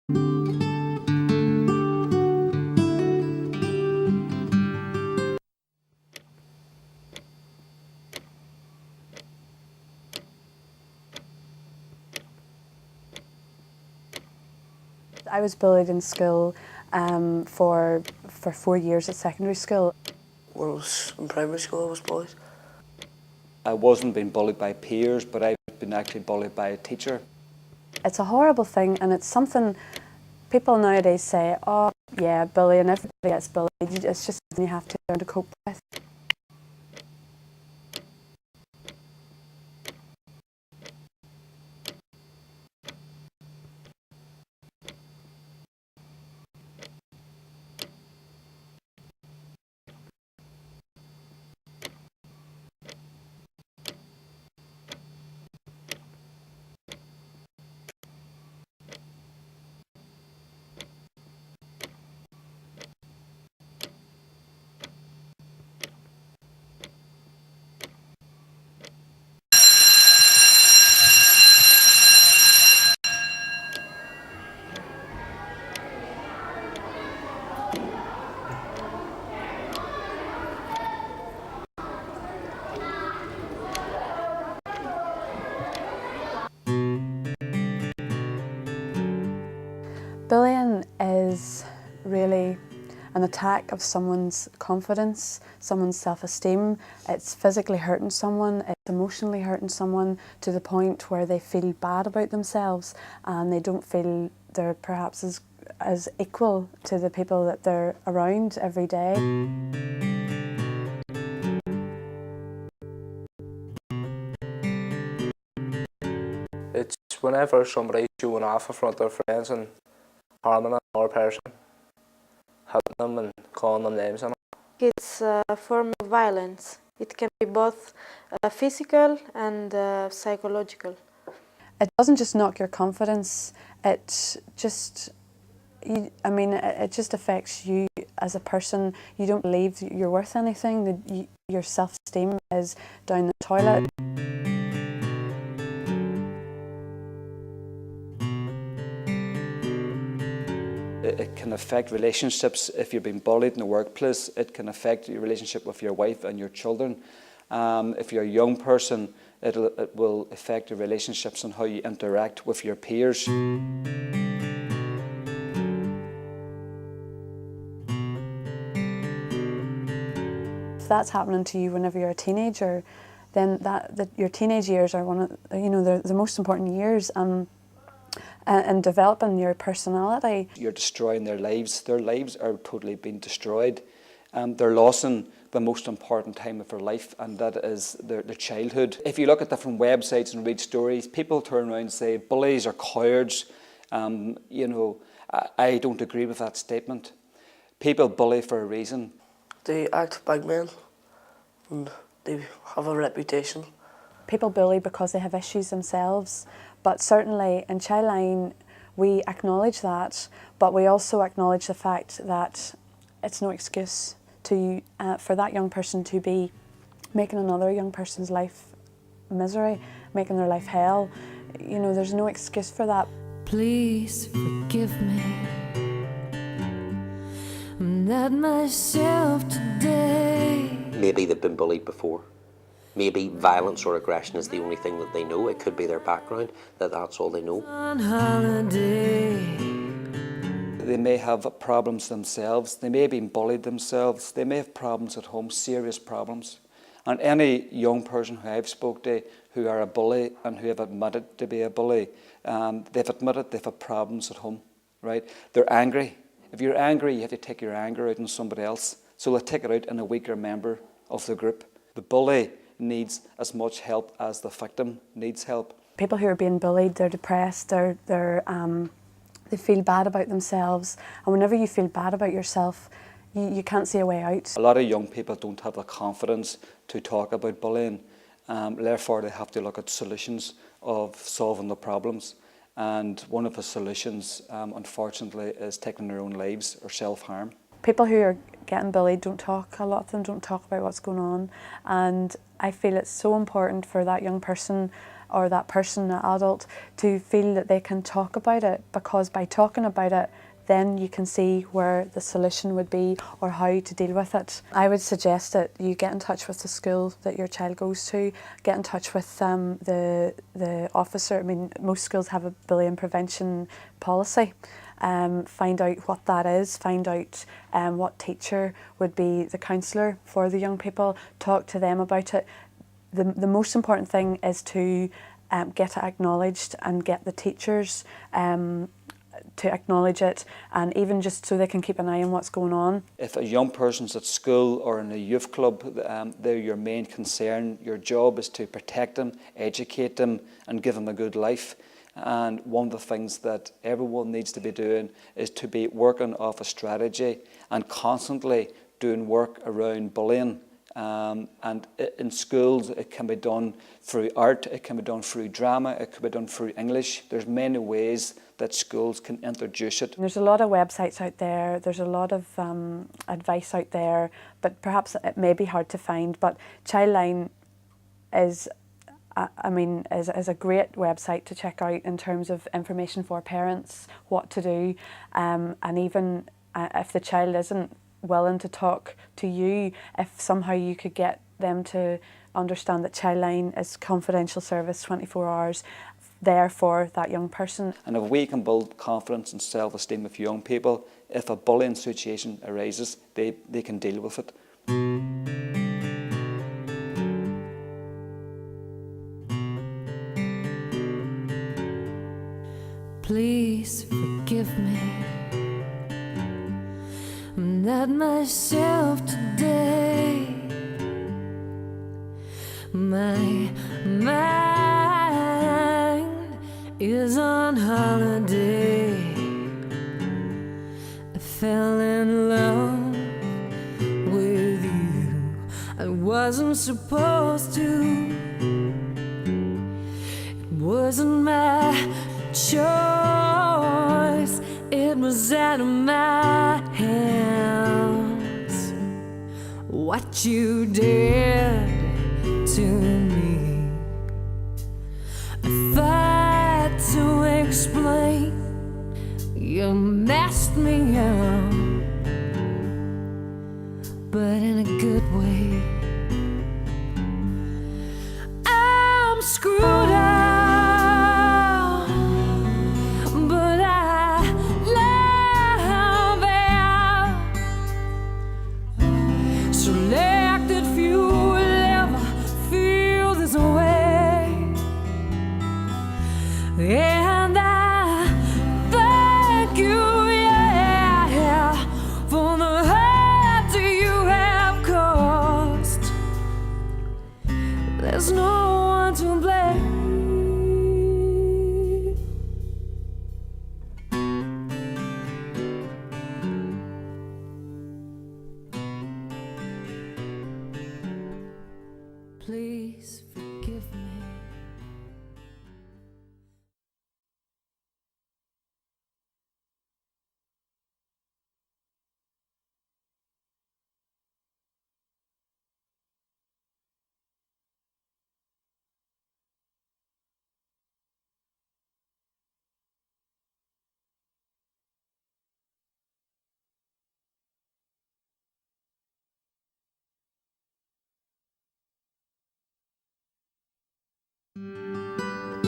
I was bullied in school for 4 years at secondary school. When I was in primary school, I was bullied. I wasn't being bullied by peers, but I've been actually bullied by a teacher. It's a horrible thing, and it's something people nowadays say, oh yeah, bullying, everybody gets bullied. It's just something you have to learn to cope with. Bullying is really an attack of someone's confidence, someone's self-esteem. It's physically hurting someone, it's emotionally hurting someone to the point where they feel bad about themselves and they don't feel they're perhaps as equal to the people that they're around every day. It's whenever somebody's showing off in front of their friends and harming another person, hitting them and calling them names and all. It's a form of violence. It can be both physical and psychological. It doesn't just knock your confidence, it just affects you as a person. You don't believe you're worth anything, your self-esteem is down the toilet. It can affect relationships if you're being bullied in the workplace. It can affect your relationship with your wife and your children. If you're a young person, it will affect your relationships and how you interact with your peers. If that's happening to you whenever you're a teenager, then your teenage years are they're the most important years and developing your personality. You're destroying their lives. Their lives are totally being destroyed. They're losing the most important time of their life, and that is their childhood. If you look at different websites and read stories, people turn around and say bullies are cowards. I don't agree with that statement. People bully for a reason. They act big men and they have a reputation. People bully because they have issues themselves, but certainly in Childline we acknowledge that, but we also acknowledge the fact that it's no excuse for that young person to be making another young person's life misery, making their life hell. There's no excuse for that. Please forgive me. I'm not myself today. Maybe they've been bullied before. Maybe violence or aggression is the only thing that they know. It could be their background, that's all they know. On holiday. They may have problems themselves. They may have been bullied themselves. They may have problems at home, serious problems. And any young person who I've spoke to who are a bully and who have admitted to be a bully, they've admitted they've had problems at home, right? They're angry. If you're angry, you have to take your anger out on somebody else. So they'll take it out on a weaker member of the group. The bully needs as much help as the victim needs help. People who are being bullied, they're depressed, they feel bad about themselves, and whenever you feel bad about yourself, you can't see a way out. A lot of young people don't have the confidence to talk about bullying, therefore they have to look at solutions of solving the problems, and one of the solutions, unfortunately, is taking their own lives or self-harm. People who are getting bullied don't talk, a lot of them don't talk about what's going on, and I feel it's so important for that young person or that person, that adult, to feel that they can talk about it, because by talking about it, then you can see where the solution would be or how to deal with it. I would suggest that you get in touch with the school that your child goes to, get in touch with the officer. I mean, most schools have a bullying prevention policy. Find out what that is, find out what teacher would be the counsellor for the young people, talk to them about it. The most important thing is to get it acknowledged and get the teachers to acknowledge it, and even just so they can keep an eye on what's going on. If a young person's at school or in a youth club, they're your main concern. Your job is to protect them, educate them, and give them a good life. And one of the things that everyone needs to be doing is to be working off a strategy and constantly doing work around bullying. And in schools, it can be done through art, it can be done through drama, it can be done through English. There's many ways that schools can introduce it. There's a lot of websites out there, there's a lot of advice out there, but perhaps it may be hard to find. But Childline is a great website to check out in terms of information for parents, what to do, and even if the child isn't willing to talk to you, if somehow you could get them to understand that Childline is confidential service 24 hours there for that young person. And if we can build confidence and self-esteem with young people, if a bullying situation arises, they can deal with it. Please forgive me. I'm not myself today. My mind is on holiday. I fell in love with you. I wasn't supposed to. It wasn't my choice. It was out of my hands. What you did to me, I fight to explain. You messed me up, but in a good way.